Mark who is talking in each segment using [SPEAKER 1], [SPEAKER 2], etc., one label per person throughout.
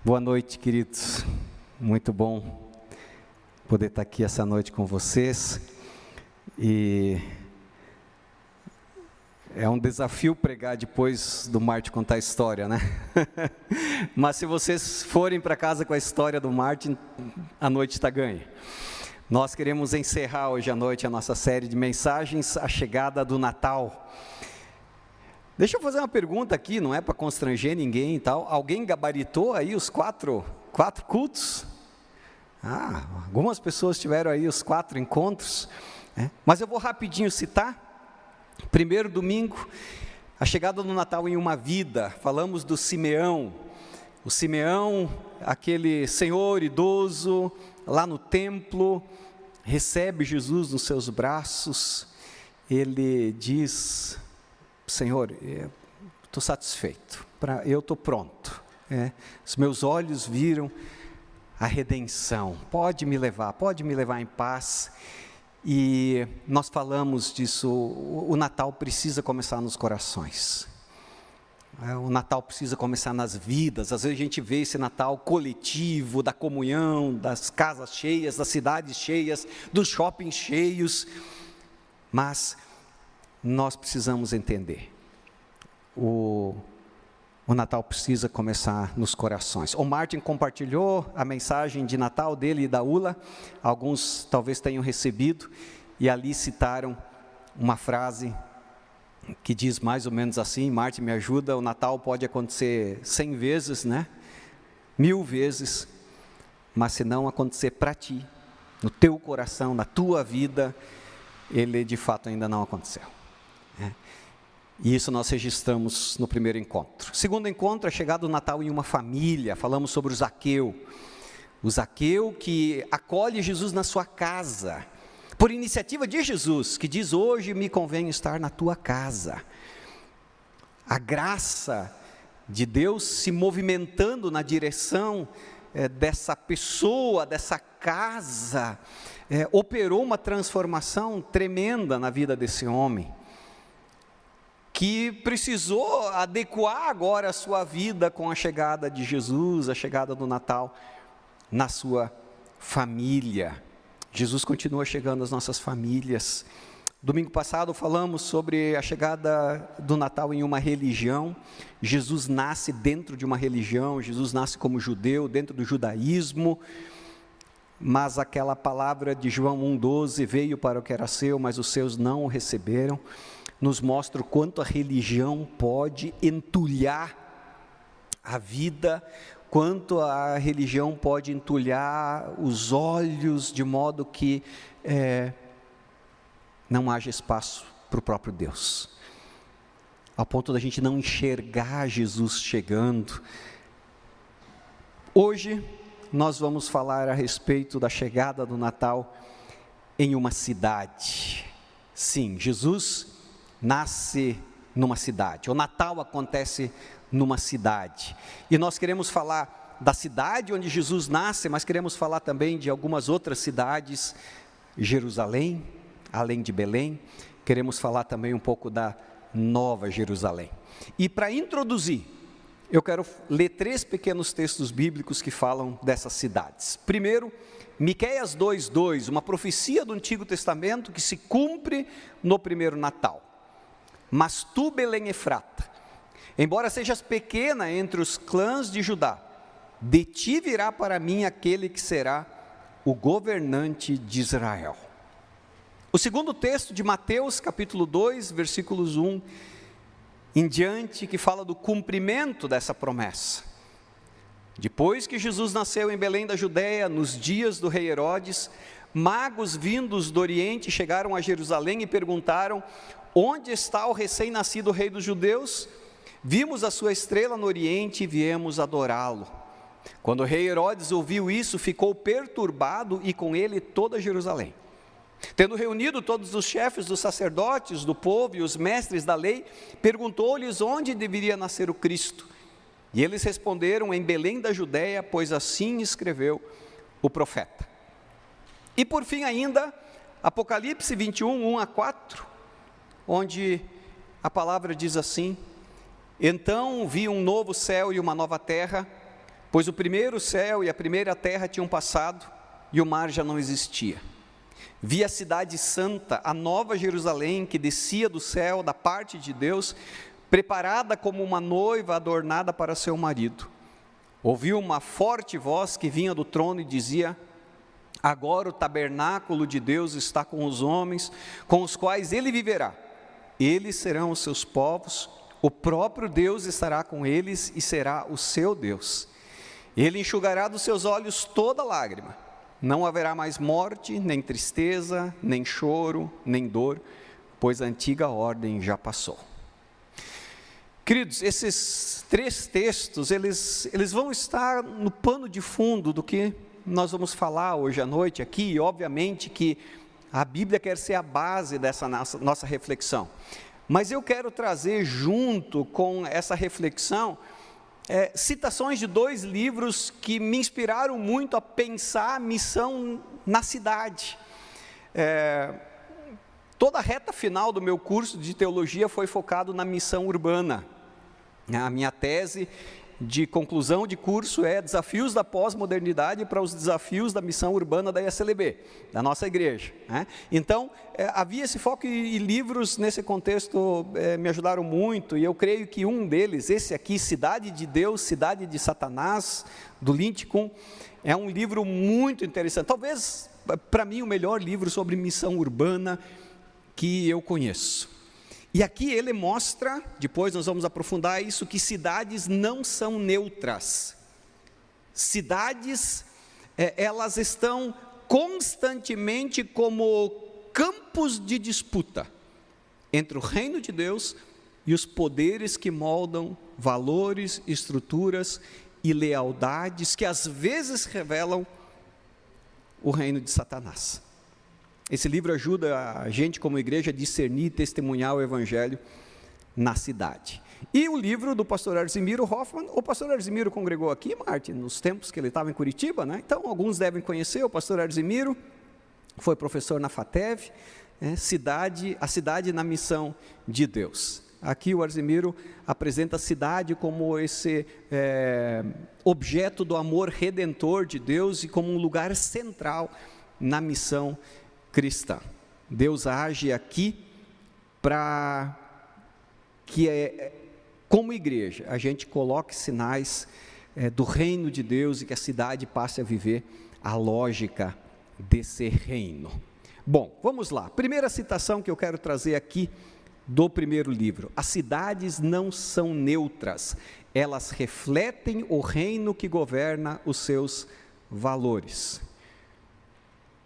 [SPEAKER 1] Boa noite, queridos. Muito bom poder estar aqui essa noite com vocês. E é um desafio pregar depois do Martin contar a história, né? Mas se vocês forem para casa com a história do Martin, a noite está ganha. Nós queremos encerrar hoje à noite a nossa série de mensagens, a chegada do Natal. Deixa eu fazer uma pergunta aqui, não é para constranger ninguém e tal. Alguém gabaritou aí os quatro cultos? Algumas pessoas tiveram aí os 4 encontros, né? Mas eu vou rapidinho citar. Primeiro domingo, a chegada do Natal em uma vida. Falamos do Simeão. O Simeão, aquele senhor idoso, lá no templo, recebe Jesus nos seus braços. Ele diz: Senhor, estou satisfeito, eu estou pronto, os meus olhos viram a redenção, pode me levar em paz. E nós falamos disso, o Natal precisa começar nos corações, o Natal precisa começar nas vidas. Às vezes a gente vê esse Natal coletivo, da comunhão, das casas cheias, das cidades cheias, dos shoppings cheios, mas nós precisamos entender, o Natal precisa começar nos corações. O Martin compartilhou a mensagem de Natal dele e da Ula, alguns talvez tenham recebido, e ali citaram uma frase que diz mais ou menos assim: Martin, me ajuda, o Natal pode acontecer 100 vezes, 1000 vezes, mas se não acontecer para ti, no teu coração, na tua vida, ele de fato ainda não aconteceu. E isso nós registramos no primeiro encontro. Segundo encontro, a chegada do Natal em uma família. Falamos sobre o Zaqueu que acolhe Jesus na sua casa, por iniciativa de Jesus, que diz: hoje me convém estar na tua casa. A graça de Deus se movimentando na direção dessa pessoa, dessa casa, operou uma transformação tremenda na vida desse homem, que precisou adequar agora a sua vida com a chegada de Jesus, a chegada do Natal na sua família. Jesus continua chegando às nossas famílias. Domingo passado falamos sobre a chegada do Natal em uma religião. Jesus nasce dentro de uma religião, Jesus nasce como judeu, dentro do judaísmo, mas aquela palavra de João 1,12, veio para o que era seu, mas os seus não o receberam, nos mostra o quanto a religião pode entulhar a vida, quanto a religião pode entulhar os olhos, de modo que não haja espaço para o próprio Deus, ao ponto da gente não enxergar Jesus chegando. Hoje nós vamos falar a respeito da chegada do Natal em uma cidade. Sim, Jesus nasce numa cidade, o Natal acontece numa cidade, e nós queremos falar da cidade onde Jesus nasce, mas queremos falar também de algumas outras cidades, Jerusalém, além de Belém, queremos falar também um pouco da Nova Jerusalém. E para introduzir, eu quero ler 3 pequenos textos bíblicos que falam dessas cidades. Primeiro, Miqueias 2:2, uma profecia do Antigo Testamento que se cumpre no primeiro Natal. Mas tu, Belém Efrata, embora sejas pequena entre os clãs de Judá, de ti virá para mim aquele que será o governante de Israel. O segundo texto de Mateus, capítulo 2, versículos 1 em diante, que fala do cumprimento dessa promessa. Depois que Jesus nasceu em Belém da Judéia, nos dias do rei Herodes, magos vindos do Oriente chegaram a Jerusalém e perguntaram: onde está o recém-nascido rei dos judeus? Vimos a sua estrela no Oriente e viemos adorá-lo. Quando o rei Herodes ouviu isso, ficou perturbado e com ele toda Jerusalém. Tendo reunido todos os chefes dos sacerdotes, do povo e os mestres da lei, perguntou-lhes onde deveria nascer o Cristo. E eles responderam: em Belém da Judéia, pois assim escreveu o profeta. E por fim ainda, Apocalipse 21, 1-4, onde a palavra diz assim: então vi um novo céu e uma nova terra, pois o primeiro céu e a primeira terra tinham passado e o mar já não existia. Vi a cidade santa, a nova Jerusalém, que descia do céu, da parte de Deus, preparada como uma noiva adornada para seu marido. Ouvi uma forte voz que vinha do trono e dizia: agora o tabernáculo de Deus está com os homens, com os quais ele viverá. Eles serão os seus povos, o próprio Deus estará com eles e será o seu Deus. Ele enxugará dos seus olhos toda lágrima. Não haverá mais morte, nem tristeza, nem choro, nem dor, pois a antiga ordem já passou. Queridos, esses 3 textos, eles vão estar no pano de fundo do que nós vamos falar hoje à noite aqui, e obviamente que a Bíblia quer ser a base dessa nossa reflexão. Mas eu quero trazer junto com essa reflexão, citações de 2 livros que me inspiraram muito a pensar a missão na cidade. Toda a reta final do meu curso de teologia foi focado na missão urbana. A minha tese de conclusão de curso é Desafios da Pós-Modernidade para os Desafios da Missão Urbana da IACLB, da nossa igreja. Então, havia esse foco e livros nesse contexto me ajudaram muito, e eu creio que um deles, esse aqui, Cidade de Deus, Cidade de Satanás, do Lincoln, é um livro muito interessante, talvez para mim o melhor livro sobre missão urbana que eu conheço. E aqui ele mostra, depois nós vamos aprofundar isso, que cidades não são neutras. Cidades, elas estão constantemente como campos de disputa entre o reino de Deus e os poderes que moldam valores, estruturas e lealdades que às vezes revelam o reino de Satanás. Esse livro ajuda a gente como igreja a discernir e testemunhar o evangelho na cidade. E o livro do pastor Arzimiro Hoffmann, o pastor Arzimiro congregou aqui, Martin, nos tempos que ele estava em Curitiba, né? Então alguns devem conhecer o pastor Arzimiro, foi professor na FATEV, a cidade na missão de Deus. Aqui o Arzimiro apresenta a cidade como esse objeto do amor redentor de Deus e como um lugar central na missão cristã. Deus age aqui para que, como igreja, a gente coloque sinais do reino de Deus e que a cidade passe a viver a lógica desse reino. Bom, vamos lá. Primeira citação que eu quero trazer aqui do primeiro livro. As cidades não são neutras, elas refletem o reino que governa os seus valores.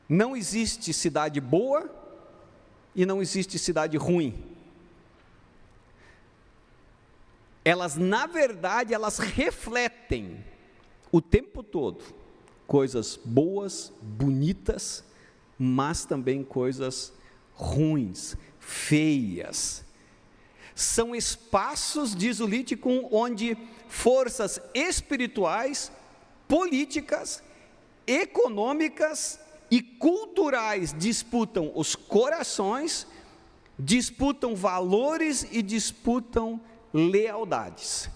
[SPEAKER 1] Não existe cidade boa e não existe cidade ruim. Elas, na verdade, elas refletem o tempo todo coisas boas, bonitas, mas também coisas ruins, feias. São espaços, diz o Lincoln, onde forças espirituais, políticas, econômicas e culturais disputam os corações, disputam valores e disputam lealdades.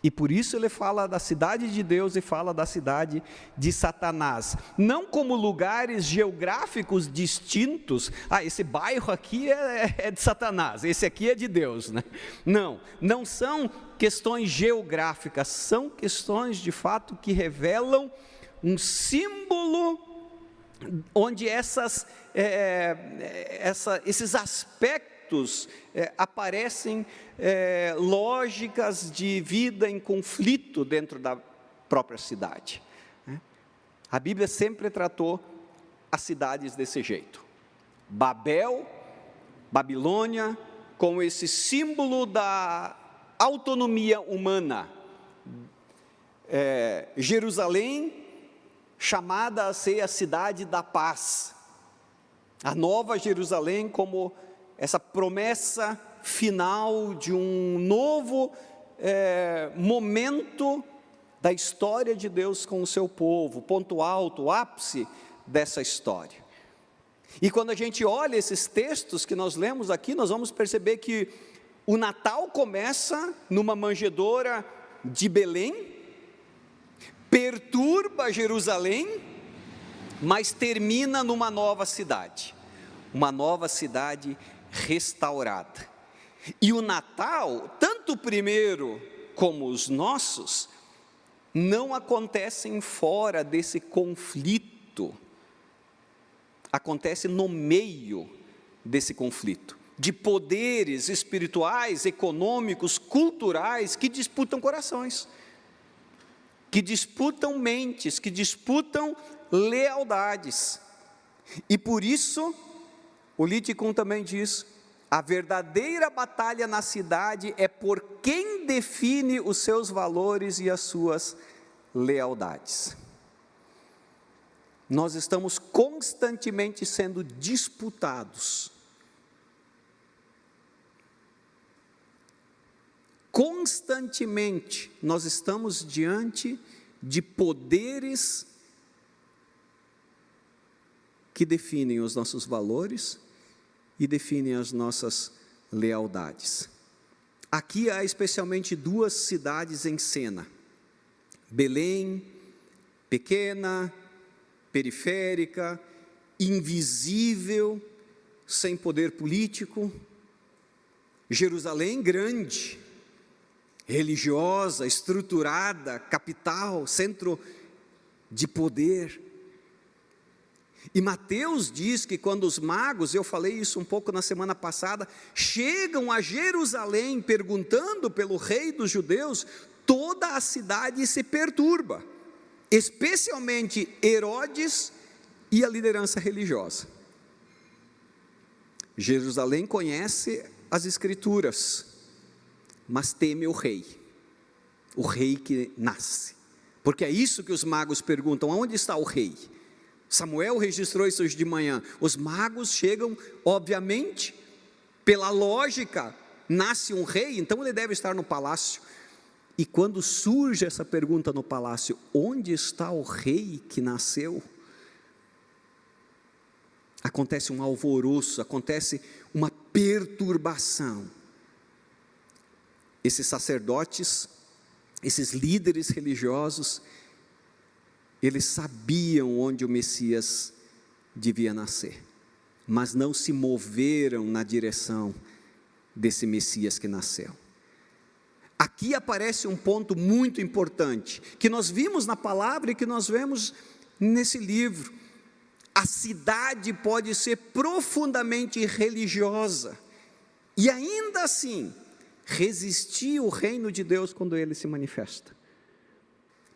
[SPEAKER 1] E por isso ele fala da cidade de Deus e fala da cidade de Satanás, não como lugares geográficos distintos. Esse bairro aqui é de Satanás, esse aqui é de Deus, né? Não são questões geográficas, são questões de fato que revelam um símbolo onde esses aspectos aparecem lógicas de vida em conflito dentro da própria cidade. A Bíblia sempre tratou as cidades desse jeito. Babel, Babilônia, como esse símbolo da autonomia humana. Jerusalém, chamada a ser a cidade da paz. A nova Jerusalém como essa promessa final de um novo momento da história de Deus com o seu povo, ponto alto, o ápice dessa história. E quando a gente olha esses textos que nós lemos aqui, nós vamos perceber que o Natal começa numa manjedoura de Belém, perturba Jerusalém, mas termina numa nova cidade restaurada. E o Natal, tanto o primeiro como os nossos, não acontecem fora desse conflito, acontece no meio desse conflito, de poderes espirituais, econômicos, culturais, que disputam corações, que disputam mentes, que disputam lealdades. E por isso, o Liticum também diz, a verdadeira batalha na cidade é por quem define os seus valores e as suas lealdades. Nós estamos constantemente sendo disputados. Constantemente nós estamos diante de poderes que definem os nossos valores e definem as nossas lealdades. Aqui há especialmente duas cidades em cena: Belém, pequena, periférica, invisível, sem poder político; Jerusalém grande, religiosa, estruturada, capital, centro de poder. E Mateus diz que quando os magos, eu falei isso um pouco na semana passada, chegam a Jerusalém perguntando pelo rei dos judeus, toda a cidade se perturba, especialmente Herodes e a liderança religiosa. Jerusalém conhece as Escrituras, mas teme o rei que nasce, porque é isso que os magos perguntam: aonde está o rei? Samuel registrou isso hoje de manhã. Os magos chegam, obviamente, pela lógica, nasce um rei, então ele deve estar no palácio. E quando surge essa pergunta no palácio, onde está o rei que nasceu? Acontece um alvoroço, acontece uma perturbação. Esses sacerdotes, esses líderes religiosos, eles sabiam onde o Messias devia nascer, mas não se moveram na direção desse Messias que nasceu. Aqui aparece um ponto muito importante, que nós vimos na palavra e que nós vemos nesse livro. A cidade pode ser profundamente religiosa, e ainda assim, resistir o reino de Deus quando ele se manifesta.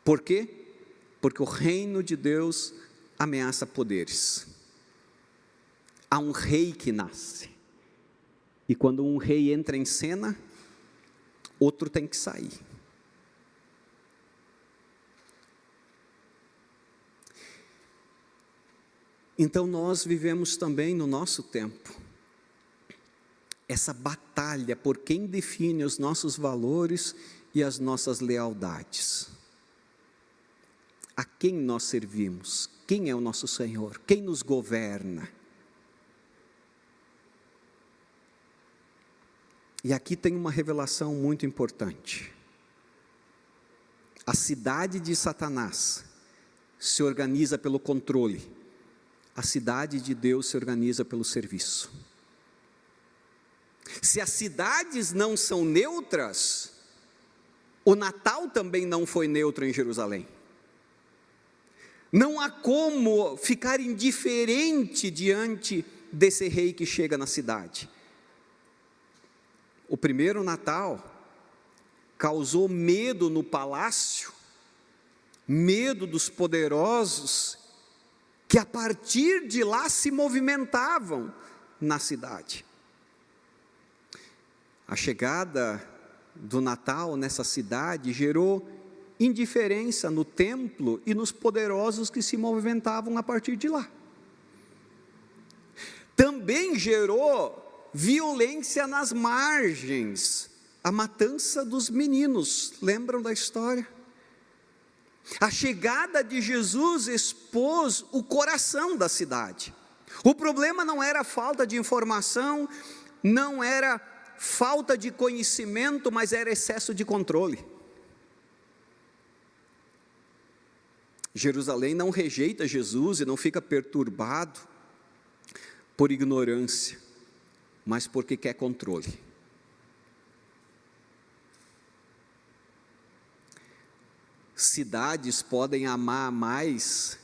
[SPEAKER 1] Por quê? Porque o reino de Deus ameaça poderes. Há um rei que nasce, e quando um rei entra em cena, outro tem que sair. Então nós vivemos também no nosso tempo essa batalha por quem define os nossos valores e as nossas lealdades. A quem nós servimos? Quem é o nosso Senhor? Quem nos governa? E aqui tem uma revelação muito importante. A cidade de Satanás se organiza pelo controle, a cidade de Deus se organiza pelo serviço. Se as cidades não são neutras, o Natal também não foi neutro em Jerusalém. Não há como ficar indiferente diante desse rei que chega na cidade. O primeiro Natal causou medo no palácio, medo dos poderosos, que a partir de lá se movimentavam na cidade. A chegada do Natal nessa cidade gerou indiferença no templo e nos poderosos que se movimentavam a partir de lá. Também gerou violência nas margens, a matança dos meninos, lembram da história? A chegada de Jesus expôs o coração da cidade. O problema não era falta de informação, não era falta de conhecimento, mas era excesso de controle. Jerusalém não rejeita Jesus e não fica perturbado por ignorância, mas porque quer controle. Cidades podem amar mais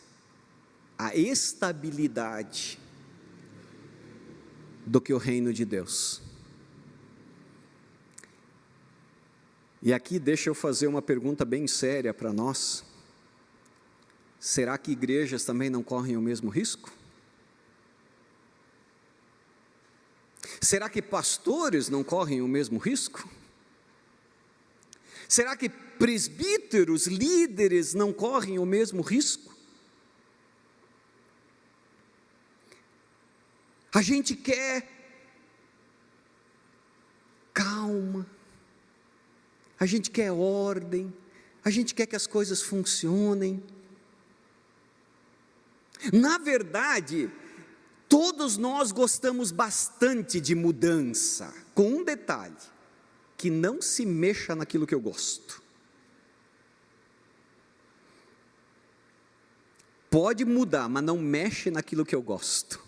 [SPEAKER 1] a estabilidade do que o reino de Deus. E aqui deixa eu fazer uma pergunta bem séria para nós. Será que igrejas também não correm o mesmo risco? Será que pastores não correm o mesmo risco? Será que presbíteros, líderes não correm o mesmo risco? A gente quer calma, a gente quer ordem, a gente quer que as coisas funcionem. Na verdade, todos nós gostamos bastante de mudança, com um detalhe: que não se mexa naquilo que eu gosto. Pode mudar, mas não mexe naquilo que eu gosto.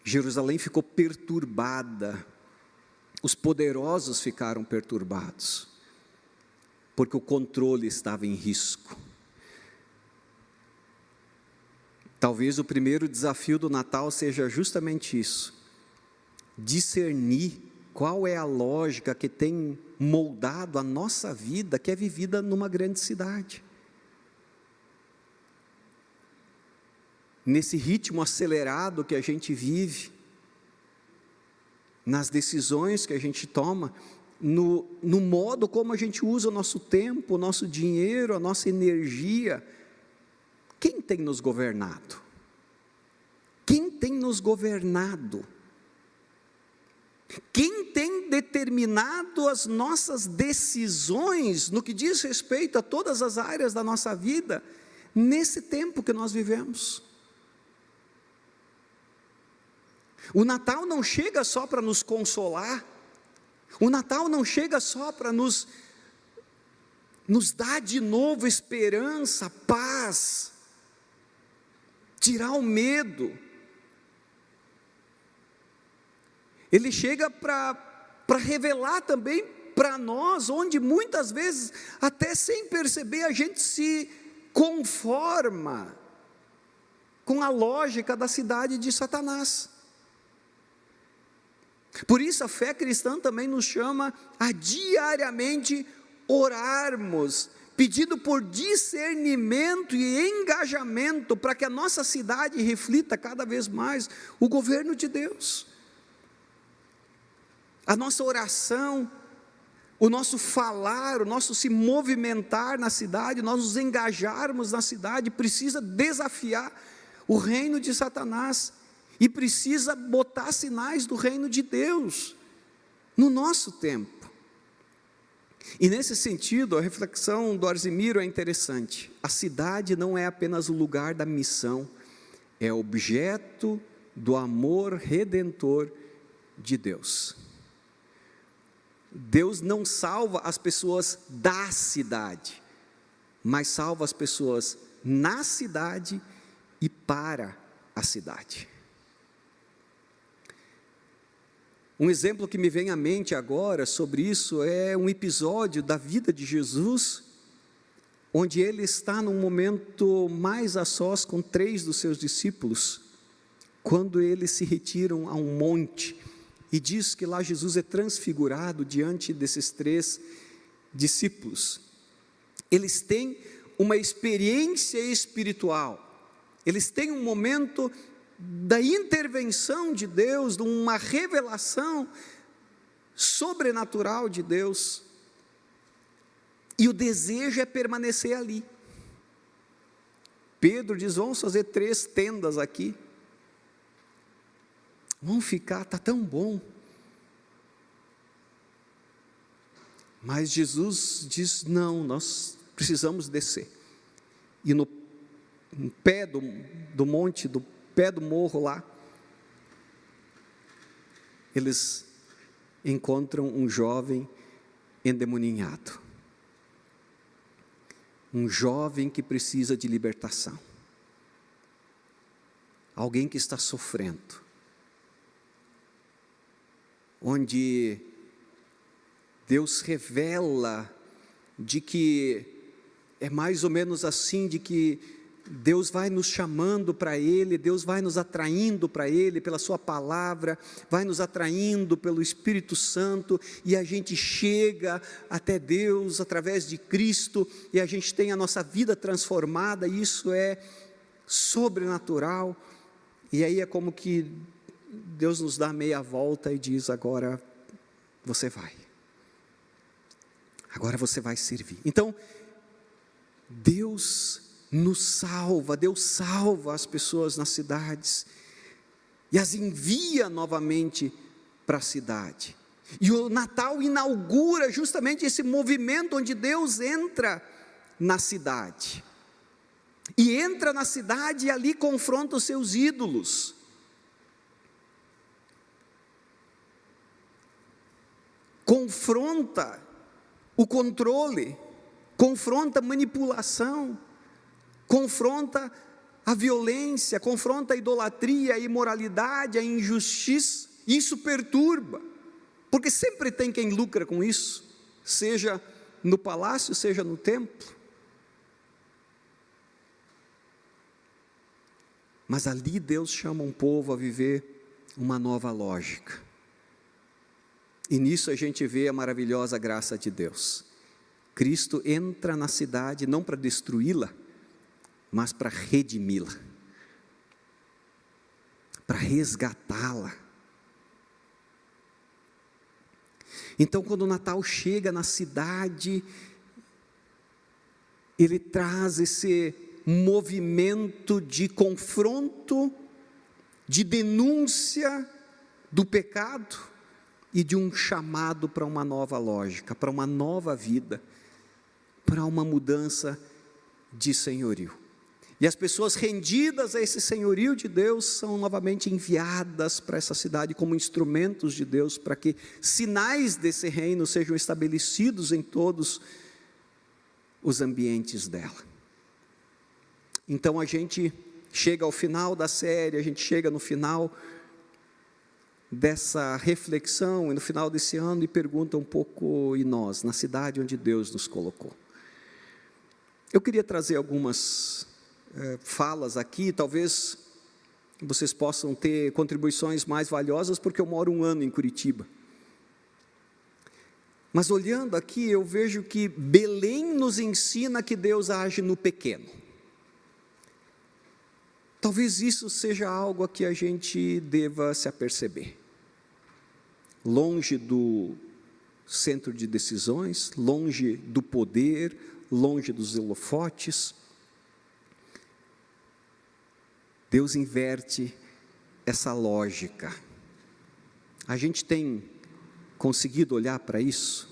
[SPEAKER 1] Jerusalém ficou perturbada, os poderosos ficaram perturbados, porque o controle estava em risco. Talvez o primeiro desafio do Natal seja justamente isso: discernir qual é a lógica que tem moldado a nossa vida, que é vivida numa grande cidade. Nesse ritmo acelerado que a gente vive, nas decisões que a gente toma, no modo como a gente usa o nosso tempo, o nosso dinheiro, a nossa energia. Quem tem nos governado? Quem tem nos governado? Quem tem determinado as nossas decisões no que diz respeito a todas as áreas da nossa vida, nesse tempo que nós vivemos? O Natal não chega só para nos consolar, o Natal não chega só para nos dar de novo esperança, paz, tirar o medo. Ele chega para revelar também para nós, onde muitas vezes, até sem perceber, a gente se conforma com a lógica da cidade de Satanás. Por isso a fé cristã também nos chama a diariamente orarmos, pedindo por discernimento e engajamento, para que a nossa cidade reflita cada vez mais o governo de Deus. A nossa oração, o nosso falar, o nosso se movimentar na cidade, nós nos engajarmos na cidade, precisa desafiar o reino de Satanás, e precisa botar sinais do reino de Deus, no nosso tempo. E nesse sentido, a reflexão do Arzimiro é interessante. A cidade não é apenas o lugar da missão, é objeto do amor redentor de Deus. Deus não salva as pessoas da cidade, mas salva as pessoas na cidade e para a cidade. Um exemplo que me vem à mente agora sobre isso é um episódio da vida de Jesus, onde ele está num momento mais a sós com 3 dos seus discípulos, quando eles se retiram a um monte, e diz que lá Jesus é transfigurado diante desses 3 discípulos. Eles têm uma experiência espiritual, eles têm um momento da intervenção de Deus, de uma revelação sobrenatural de Deus, e o desejo é permanecer ali. Pedro diz: vamos fazer 3 tendas aqui, vamos ficar, está tão bom. Mas Jesus diz: não, nós precisamos descer. E no pé do monte, do pé do morro lá, eles encontram um jovem endemoninhado. Um jovem que precisa de libertação. Alguém que está sofrendo. Onde Deus revela de que é mais ou menos assim, de que Deus vai nos chamando para Ele, Deus vai nos atraindo para Ele, pela sua palavra, vai nos atraindo pelo Espírito Santo, e a gente chega até Deus através de Cristo, e a gente tem a nossa vida transformada, e isso é sobrenatural, e aí é como que Deus nos dá meia volta e diz: agora você vai, agora você vai servir. Então, Deus nos salva, Deus salva as pessoas nas cidades, e as envia novamente para a cidade, e o Natal inaugura justamente esse movimento, onde Deus entra na cidade, e entra na cidade e ali confronta os seus ídolos, confronta o controle, confronta a manipulação, confronta a violência, confronta a idolatria, a imoralidade, a injustiça. Isso perturba, porque sempre tem quem lucra com isso, seja no palácio, seja no templo. Mas ali Deus chama um povo a viver uma nova lógica, e nisso a gente vê a maravilhosa graça de Deus. Cristo entra na cidade não para destruí-la, mas para redimi-la, para resgatá-la. Então, quando o Natal chega na cidade, ele traz esse movimento de confronto, de denúncia do pecado, e de um chamado para uma nova lógica, para uma nova vida, para uma mudança de senhorio. E as pessoas rendidas a esse senhorio de Deus são novamente enviadas para essa cidade como instrumentos de Deus, para que sinais desse reino sejam estabelecidos em todos os ambientes dela. Então a gente chega ao final da série, a gente chega no final dessa reflexão, e no final desse ano, e pergunta um pouco: e nós, na cidade onde Deus nos colocou? Eu queria trazer algumas falas aqui, talvez vocês possam ter contribuições mais valiosas, porque eu moro 1 ano em Curitiba. Mas olhando aqui, eu vejo que Belém nos ensina que Deus age no pequeno. Talvez isso seja algo a que a gente deva se aperceber. Longe do centro de decisões, longe do poder, longe dos holofotes, Deus inverte essa lógica. A gente tem conseguido olhar para isso?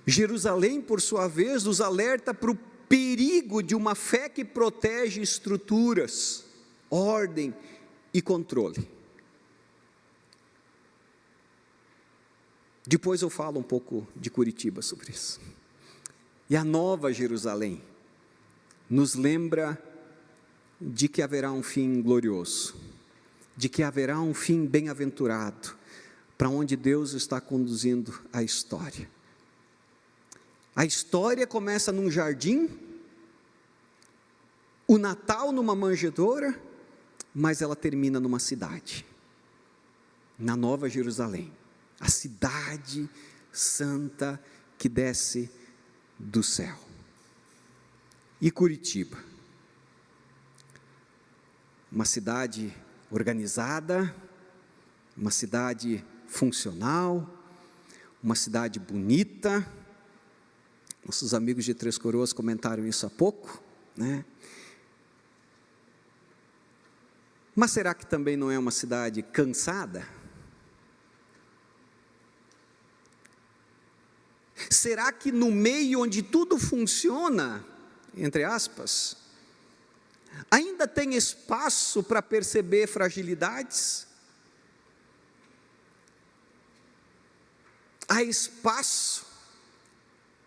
[SPEAKER 1] Jerusalém, por sua vez, nos alerta para o perigo de uma fé que protege estruturas, ordem e controle. Depois eu falo um pouco de Curitiba sobre isso. E a Nova Jerusalém nos lembra de que haverá um fim glorioso, de que haverá um fim bem-aventurado, para onde Deus está conduzindo a história. A história começa num jardim, o Natal numa manjedoura, mas ela termina numa cidade, na Nova Jerusalém, a cidade santa que desce do céu. E Curitiba, uma cidade organizada, uma cidade funcional, uma cidade bonita. Nossos amigos de Três Coroas comentaram isso há pouco, né? Mas será que também não é uma cidade cansada? Será que no meio onde tudo funciona, entre aspas, ainda tem espaço para perceber fragilidades? há espaço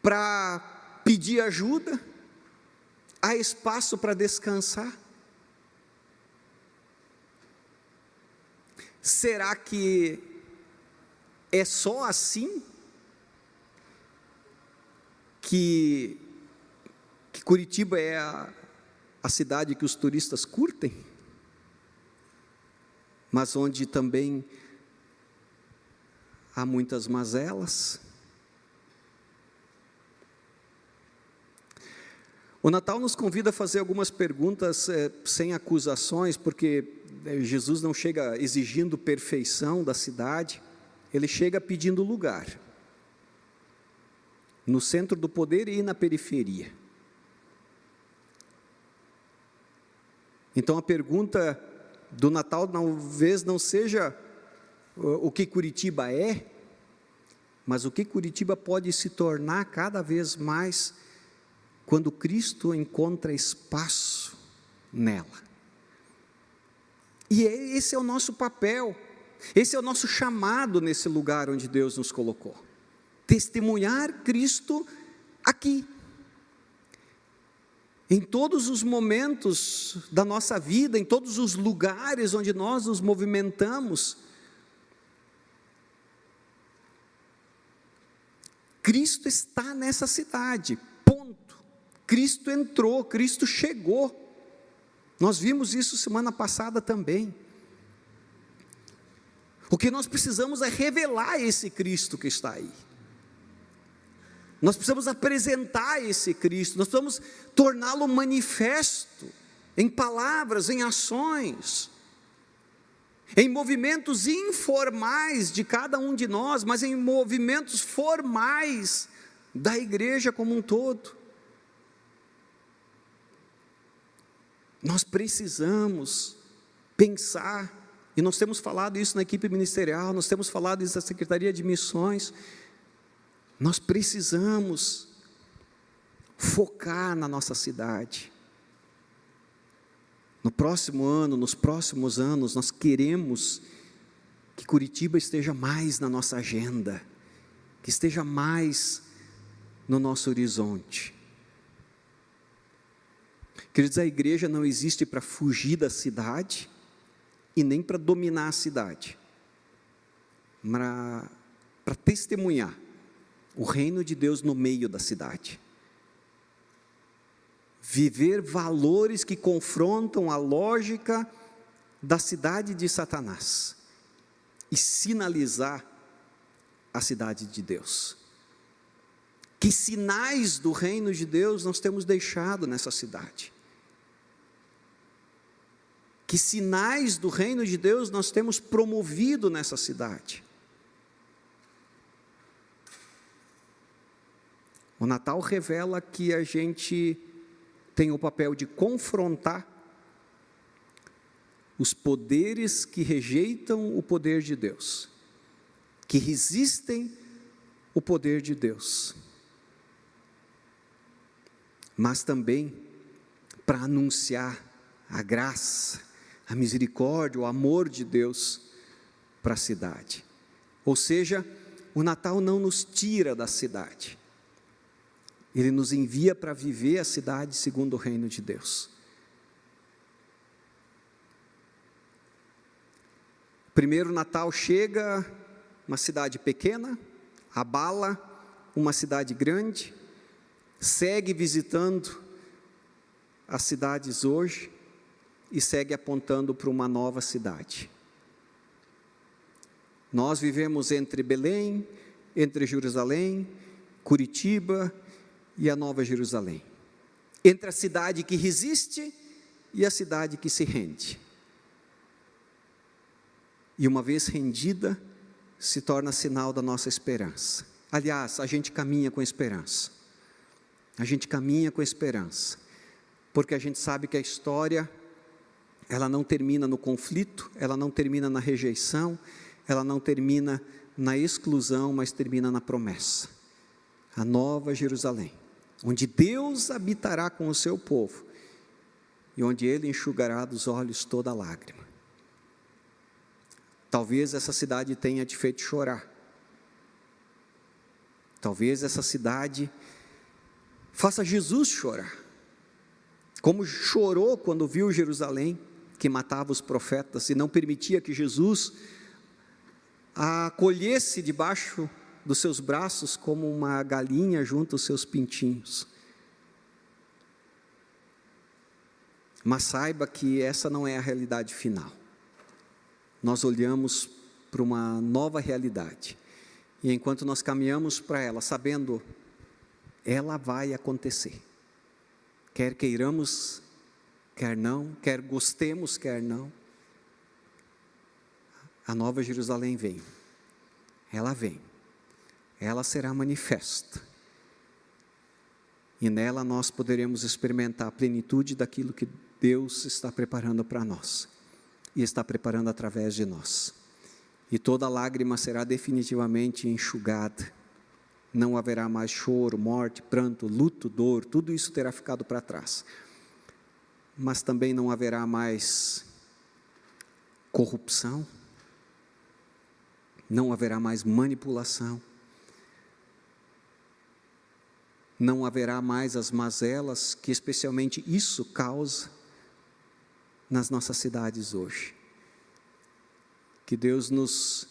[SPEAKER 1] para pedir ajuda, há espaço para descansar. Será que é só assim que Curitiba é a cidade que os turistas curtem, mas onde também há muitas mazelas? O Natal nos convida a fazer algumas perguntas sem acusações, porque Jesus não chega exigindo perfeição da cidade, ele chega pedindo lugar, no centro do poder e na periferia. Então a pergunta do Natal talvez não seja o que Curitiba é, mas o que Curitiba pode se tornar cada vez mais quando Cristo encontra espaço nela. E esse é o nosso papel, esse é o nosso chamado nesse lugar onde Deus nos colocou. Testemunhar Cristo aqui. Em todos os momentos da nossa vida, em todos os lugares onde nós nos movimentamos, Cristo está nessa cidade, ponto. Cristo entrou, Cristo chegou. Nós vimos isso semana passada também. O que nós precisamos é revelar esse Cristo que está aí. Nós precisamos apresentar esse Cristo, nós precisamos torná-lo manifesto, em palavras, em ações, em movimentos informais de cada um de nós, mas em movimentos formais da igreja como um todo. Nós precisamos pensar, e nós temos falado isso na equipe ministerial, nós temos falado isso na Secretaria de Missões, nós precisamos focar na nossa cidade. No próximo ano, nos próximos anos, nós queremos que Curitiba esteja mais na nossa agenda, que esteja mais no nosso horizonte. Queridos, a igreja não existe para fugir da cidade e nem para dominar a cidade, para testemunhar o reino de Deus no meio da cidade. Viver valores que confrontam a lógica da cidade de Satanás e sinalizar a cidade de Deus. Que sinais do reino de Deus nós temos deixado nessa cidade? Que sinais do reino de Deus nós temos promovido nessa cidade? O Natal revela que a gente tem o papel de confrontar os poderes que rejeitam o poder de Deus, que resistem o poder de Deus, mas também para anunciar a graça, a misericórdia, o amor de Deus para a cidade. Ou seja, o Natal não nos tira da cidade, ele nos envia para viver a cidade segundo o reino de Deus. Primeiro Natal chega, uma cidade pequena, abala uma cidade grande, segue visitando as cidades hoje e segue apontando para uma nova cidade. Nós vivemos entre Belém, entre Jerusalém, Curitiba e a Nova Jerusalém, entre a cidade que resiste e a cidade que se rende. E uma vez rendida, se torna sinal da nossa esperança. Aliás, a gente caminha com esperança. A gente caminha com esperança, porque a gente sabe que a história, ela não termina no conflito, ela não termina na rejeição, ela não termina na exclusão, mas termina na promessa. A Nova Jerusalém, onde Deus habitará com o seu povo, e onde Ele enxugará dos olhos toda lágrima. Talvez essa cidade tenha te feito chorar, Talvez essa cidade faça Jesus chorar, como chorou quando viu Jerusalém, que matava os profetas e não permitia que Jesus a acolhesse debaixo dos seus braços como uma galinha junto aos seus pintinhos. Mas saiba que essa não é a realidade final. Nós olhamos para uma nova realidade, e enquanto nós caminhamos para ela, sabendo, ela vai acontecer, quer queiramos, quer não, quer gostemos, quer não, a Nova Jerusalém vem, ela será manifesta, e nela nós poderemos experimentar a plenitude daquilo que Deus está preparando para nós, e está preparando através de nós, e toda lágrima será definitivamente enxugada, não haverá mais choro, morte, pranto, luto, dor, tudo isso terá ficado para trás, mas também não haverá mais corrupção, não haverá mais manipulação, não haverá mais as mazelas que especialmente isso causa nas nossas cidades hoje. Que Deus nos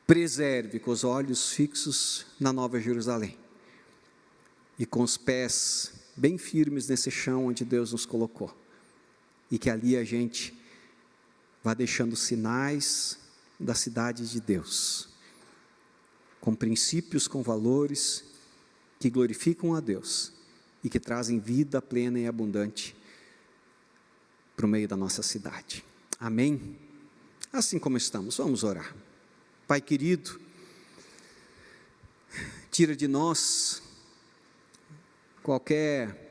[SPEAKER 1] preserve com os olhos fixos na Nova Jerusalém e com os pés bem firmes nesse chão onde Deus nos colocou, e que ali a gente vá deixando sinais da cidade de Deus, com princípios, com valores que glorificam a Deus e que trazem vida plena e abundante para o meio da nossa cidade. Amém? Assim como estamos, vamos orar. Pai querido, tira de nós qualquer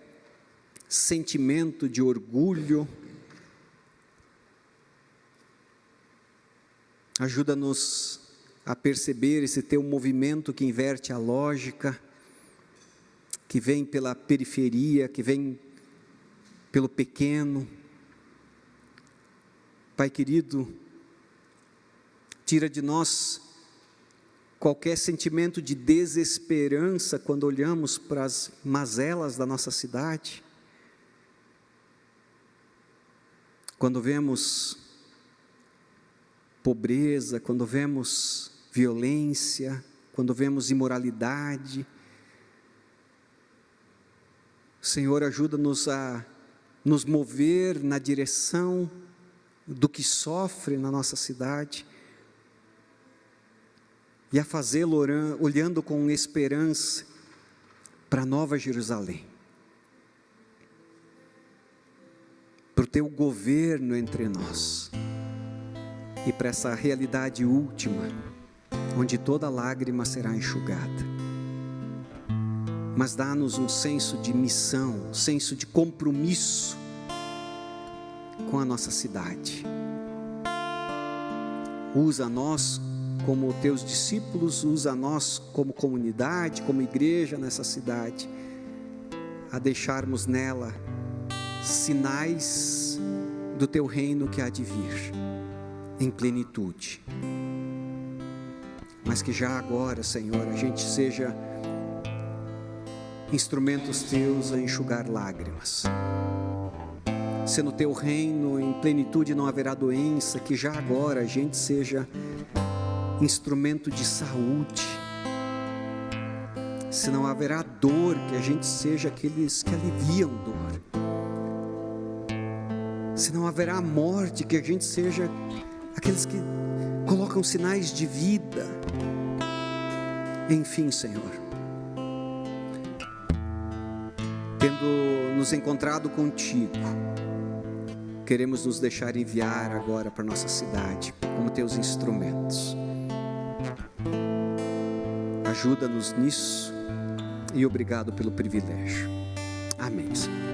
[SPEAKER 1] sentimento de orgulho, ajuda-nos a perceber esse teu movimento que inverte a lógica, que vem pela periferia, que vem pelo pequeno. Pai querido, tira de nós qualquer sentimento de desesperança quando olhamos para as mazelas da nossa cidade, quando vemos pobreza, quando vemos violência, quando vemos imoralidade. Senhor, ajuda-nos a nos mover na direção do que sofre na nossa cidade e a fazê-lo olhando com esperança para a Nova Jerusalém, para o teu governo entre nós e para essa realidade última, onde toda lágrima será enxugada. Mas dá-nos um senso de missão, um senso de compromisso com a nossa cidade. Usa nós como teus discípulos, usa nós como comunidade, como igreja nessa cidade, a deixarmos nela sinais do teu reino que há de vir, em plenitude. Mas que já agora, Senhor, a gente seja instrumentos teus a enxugar lágrimas. Se no teu reino em plenitude não haverá doença, que já agora a gente seja instrumento de saúde. Se não haverá dor, que a gente seja aqueles que aliviam dor. Se não haverá morte, que a gente seja aqueles que colocam sinais de vida. Enfim, Senhor, tendo nos encontrado contigo, queremos nos deixar enviar agora para nossa cidade como teus instrumentos. Ajuda-nos nisso e obrigado pelo privilégio. Amém, Senhor.